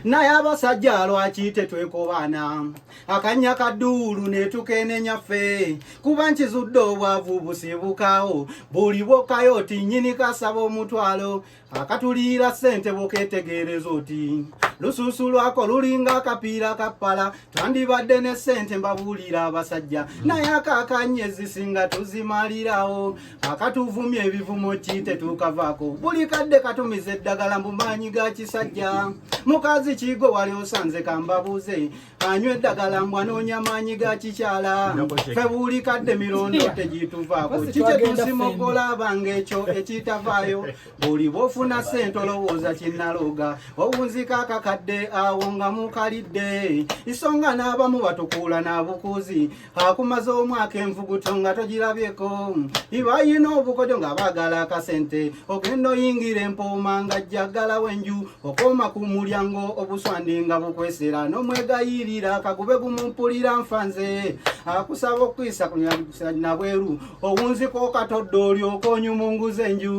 naye abasajja lwaki tetwekobaana akanya kaddulu ne tukenenya ffe kuba nkizudde obwavu busibukawo buli bwokayo oti nnyini kasaba omutwalo akatuliira ssente bwoketegeereza oti lususu lwako lulinga akapiira kappala twandibadde ne ssente mbabuulira abasajja naye akakanye ezisinga tuzimalirawo akatuvumya ebivumo ki tetukavaako buli kadde katumiza eddagala mu maanyi ga kisajja mukazi kigo wali osanze kambabuuze anywa eddagala mbw anoonya maanyi ga kikyala ffe buli kadde mirondo tegituvaako kikye tusimogola abanga ekyo ekitavaayo buli bwofuna ssente olowooza kinnaloga obunzika akakadde awo nga mukalidde isonga n'abamu batukuula n'abukuuzi akumaze omwaka envuguto nga togirabyeko ibayina obukodyo nga baagala akasente ogenda oyingira empooma nga jjaggalawo enju okoma ku mulyango obuswandi nga bukwesera n'omwegayirira akagube gumumpulira nfanze akusaba okuyisa nabweru obunziko katodde olyoka onyumunguza enju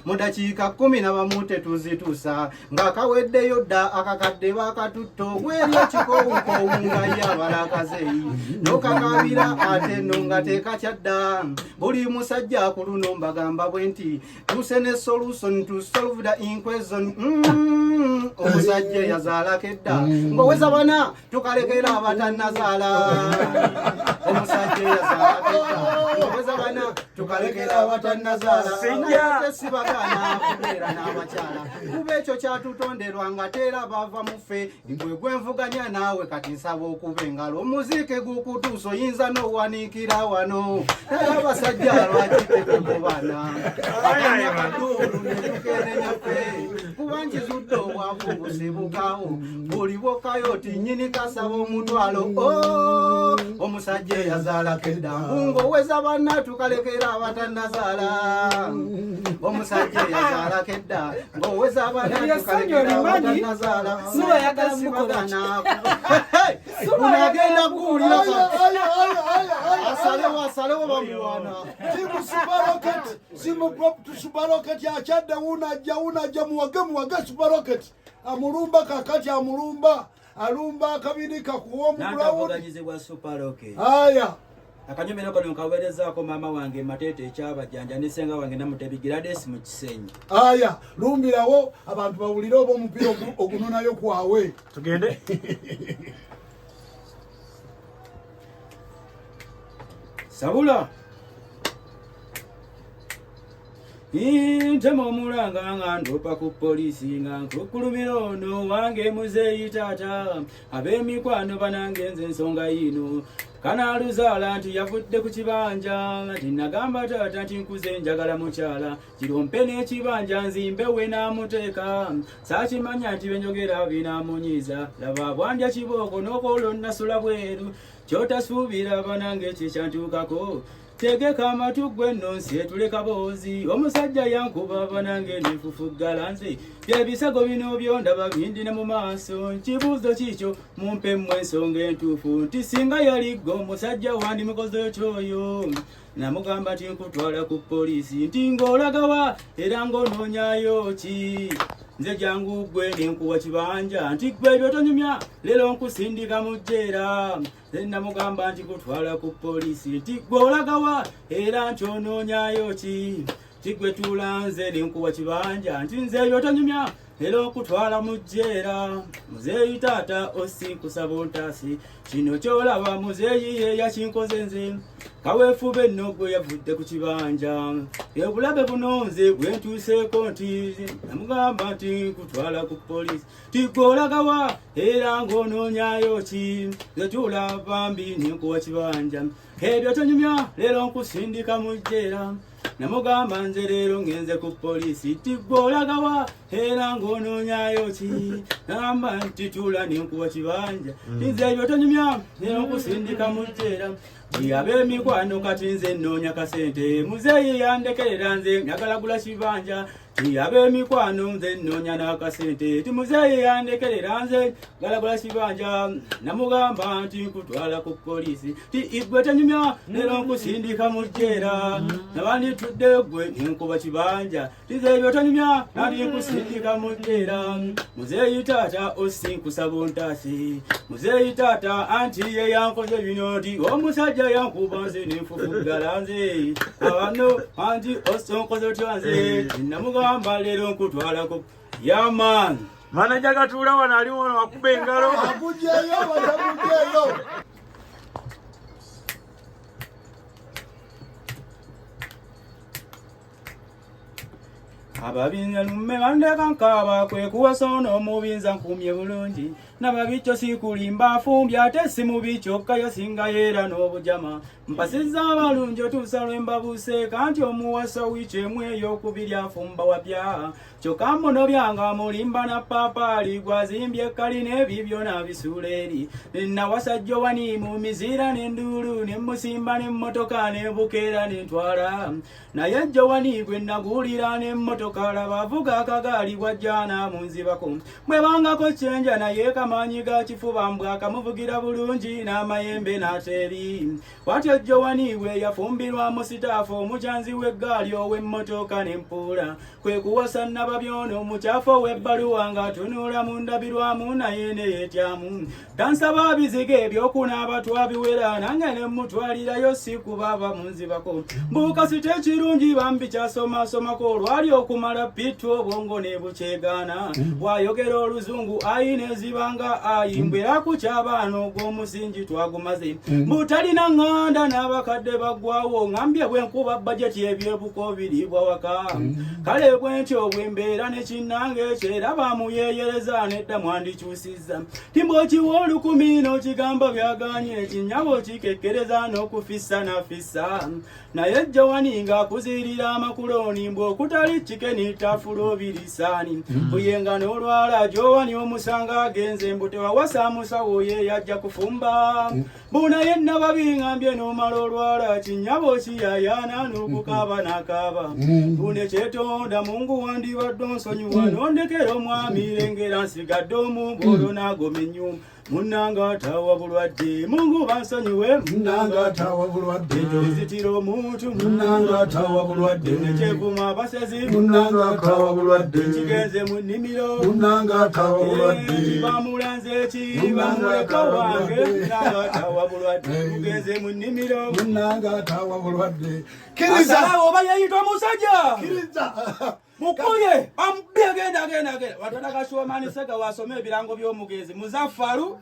mu dakiika 10 tetuzituusa ng'akaweddeyo dda akakadde bakatutta ogweri ekikowukoowu nga ye abalakazeeyi n'okakabira ate nno nga teekakyadda buli musajja ku luno mbagamba bwe nti tuse ne solution to solve the equation omusajja yazaalako edda ng'oweza bana tukalekera abatannazaala omusajja yazaalako edda ng'oweza bana tukalekera abatannazaala sibagaana kubeera n'abakyala kuba ekyo kyatutonderwa nga teera bava mu ffe gwe gwenvuganya naawe kati nsaba okuba engalo omuziike gukutuusa oyinza n'owaniikira wano naye abasajja lwaki tetukubaana akaduulu ne tukenenya ffe kuba nkizudde obwavu busibukawo buli bwokayo oti nnyini kasaba omutwalo omusajja eyazaalako edda ng'oweza banna tukalekera abatannazaala omusajja eyazaalako edda ng'oweza banna tukalekera abatannazaala unagenda kuwulira asalewo bamuwana simusuparoketi akyadde unajja muwage suparoketi amulumba kakati alumba akabiri kakuwa omugulawunyizibwa suparoketi aya akanyomero kano nkaweerezaako maama wange Matete ekyabajjanja ne ssenga wange Namutebi Gladys mu Kisenyi. Aya lumbirawo abantu bawulire oba omupiira ogunonayo kwawe tugende Sabula ntema omulanga nga ndopa ku poliisi nga nkukulumira ono wange muzeeyi taata ab'emikwano banange nze ensonga yino kanaaluzaala nti yavudde ku kibanja nti nagamba taata nti nkuze njagala mukyala kirompe n'ekibanja nzimbe we n'amuteeka saakimanya nti benjogera binaamunyiiza laba bwandya kibooko n'okoolo nasula bweru kyotasuubira banange kikyantuukako tegeka amatu gwe nno nsyetule kaboozi omusajja yankuba banange nefufuggala nze byebisago bino byondaba bindina mu maaso kibuuzo kikyo mumpemu ensonga entuufu nti singa yaliggo omusajja wandimukoze kyoyo namugamba nti nkutwala ku poliisi nti ng'olagawa era ng'onoonyayo ki nze jangu gwe nenkuwa kibanja nti gwe byotonyumya leero nkusindika mu jjeera namugamba nti kutwala ku poliisi nti gwe olagawa era nti onoonyayo ki kigwe tulanze nenkuwa kibanja nti nze byotonyumya leero nkutwala mu jjeera muzeeyi taata osinkusaba ontaasi kino kyolaba muzeeyi ye yakinkoze nze kaweefube nno gwe yavudde ku kibanja ebulabe buno nze bwe ntuuseeko nti namugamba nti kutwala ku poliisi ti gwe olagawa era ng'onoonyayo ki nze tulaba mbi nenkuwa kibanja ebyo tonyumya leero nkusindika mu jjeera namugamba nze leero ngenze ku poliisi ti gwe olagawa era ng'onoonyayo ki nagamba nti tula nenkuwa kibanja nze ebyo tonyumya leero nkusindika mu jjeera ab'emikwano kati nze nnoonya kasente muzeeyi yandekerera nze nyagalagula kibanja ab'emikwano nze nnoonya n'akasente timuzeeyi yandekerera nze galagula kibanja namugamba nti nkutwala ku poliisi ti igwe tenyumya leero nkusindika mu jjeera nabanditudde gwe ninkuba kibanja tizeebyo tenyumya nali nkusindika mu jjeera muzeeyi taata osinkusa buntaasi muzeeyi taata anti ye yankoze bino nti omusajja yankuba nze nenfufuggala nze abano anti osonkoze otya nze namugamba leero nkutwalako yaman manaja gatuula wano ali wano akuba engalo akugyeyo batakugyeyo ababinza lumme bandeka nkaba kwe kuwasa n'omubinza nkumye bulungi nababicyo sikulimba afumbye ate si mubi kyokka yasinga yeera n'obujama mpasizza abalungi otuusa lwe mbabuse kanti omuwasa wikyemu ey'okubiri afumba wapya kyokka mmono byanga mulimba na paapaali gwazimbye ekkali n'ebibyo n'abisuula eri nawasa Jowani mu miziira n'enduulu nemusimba n'emmotoka n'ebukeera n'entwala naye Jowani gwe naguulira n'emmotoka laba avuga akagaali bwajjaana mu nzibako mwebangako kyenja naye kamanyi ga kifuba mbwa akamuvugira bulungi n'amayembe n'ateeri watyo Jowani we yafumbirwamu sitaafu omukyanzi w'eggaali ow'emmotoka n'empuula kwe kuwasa nababyono omukyafu ow'ebbaluwa ng'atunuula mu ndabirwamu naye neyeetyamu tansaba biziga ebyokunaaba twabiwera nange ne mutwalirayo si kubaaba mu nzibako mbuuka sitekirungi bambi kyasomasomako olwali okumala pittu obwongo ne bukyegaana bw'ayogera oluzungu ayina ezibanga ayimbwera ku ky'abaana ogw'omusingi twagumaze butalina ŋŋanda n'abakadde baggwawo ŋambye bwenkuba bajeti ebyebuko biribwa waka kale bwentyo bwembeera ne kinnange ekyera bamuyeyereza nedda mwandikyusizza timbokiwa olukumi n'okigamba byaganye ekinyabo kikekkereza n'okufissa nafissa naye Jowani ng'akuziirira amakuloni mbwe okutali chikeni tafulo birisaani buyenga n'olwala Jowani omusanga agenze mbu tewawasa musawo ye yajja kufumba buna yenna babingambye n'omala olwala kinyabo kiyayana n'okukaaba n'akaaba bune kyetonda Mungu wandibadde onsonyiwa n'ondekera omwami lengera nsigadde omungolo n'agoma ennyumba munanga atawa bulwadde Mungu bansonyiwe munanga atawa bulwadde ekizitira omuntu munanga atawa bulwadde nekyevuma abasezi munanga atawa bulwadde kigenze mu nnimiro munanga atawa bulwadde bamulanze eki bamuleka wange munanga atawa bulwadde kugenze mu nnimiro munanga atawa bulwadde kiriza oba yeyita omusajja kiriza mukuye genda watata kashuwamani sega wasome ebirango by'omugezi muzaffalu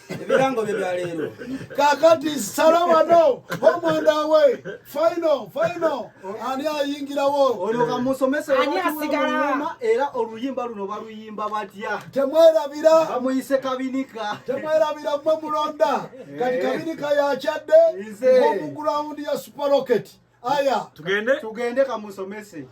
ebirango bye bya leero kakati sala wano omwanda we final ani ayingirawo ono kamusomese ani asigala era oluyimba luno baluyimba batya temwerabira bamuyise Kabinika temwerabira mwe mulonda kati Kabinika yakyadde mu ground ya Super Rocket aya tugende kamusomese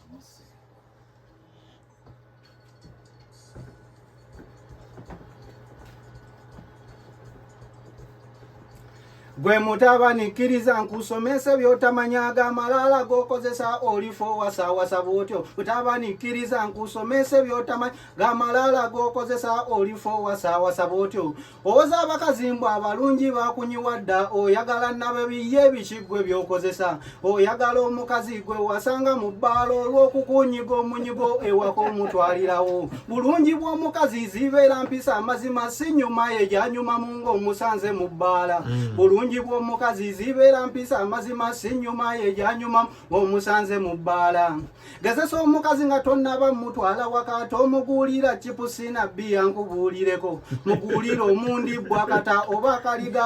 gwe mutabani kkiriza nkusomese byotamanyaga amalala gokozesa olifo wasawasa bwotyo mutabani kkiriza nkusomese byotamanyaga amalala gokozesa olifo wasawasa bwotyo owoza abakazimbwa abalungi bakunyiwadda oyagala nabe biye bikigwe byokozesa oyagala omukazi gwe wasanga mu bbaalo olw'okukunyiga omunyigo ewaka omutwalirawo bulungi bw'omukazi zibeera mpisa amazima si nyuma ye gyanyuma mu ng'omusanze mu bbaala bulungi bw'omukazi zibeera mpisa amazima si nyuma ye gyanyuma ng'omusanze mu bbaala gezesa omukazi nga tonnaba mutwala waka tomuguulira chipusi na bbiya nkubuulireko muguulire omundi bwakata oba akaliga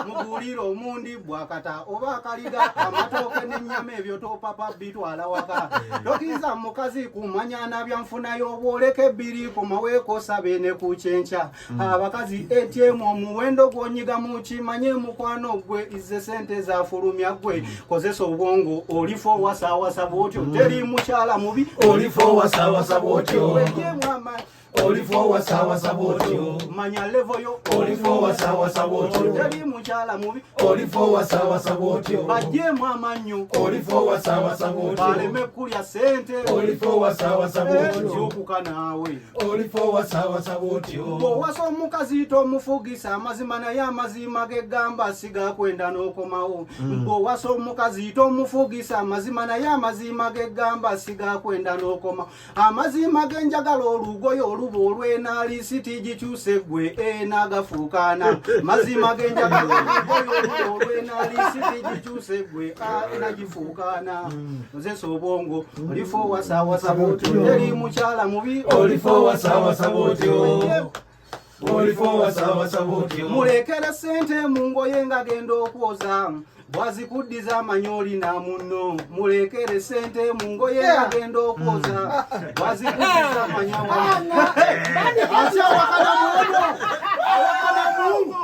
muguulire omundi bwakata oba akaliga amatooke n'ennyama ebyo topapa bitwala waka tokiriza mukazi kumanyana byanfuna y'obwoleka ebbiri kumaweeko sabe ne ku kyenkya abakazi ATM omuwendo gw'onyiga mu kimanye mukwano gwe izze sente zafulumya gwe kozesa obwongo olifo wasawasa bwotyo teri mukyala mubi olifo wasawasa bwotyo olifo wasawasa bwotyo manya level yo olifo wasawasa bwotyo teri mukyala mubi olifo wasawasa bwotyo bajjemu amanyo olifo wasawasa bwotyo baleme kulya sente olifo wasawasa bwotyo kyokuka naawe olifo wasawasa bwotyo bw'owasa omukazi tomufugisa amazima naye amazima gegamba sigakwenda n'okomawo bw'owasa omukazi tomufugisa amazima naye amazima gegamba sigakwenda n'okomawo amazima genjagala olugoye oluba olw'enaali sitigikyuse gwe enagafuukaana mazima genjagala olugoye oluba olw'enaali sitigikyuse gwe enagifuukaana ozesa obwongo olifo wasawasa bwotyo teri mukyala mubi olifo wasawasa bwotyo olifo wasawasa bwotyo mulekere sente mu ngoye nga genda okwoza bwazikuddiza amanyoli na munno mulekere sente mu ngoye nga genda okwoza bwazikuddiza amanyoli akyawakana muwono awakana mungu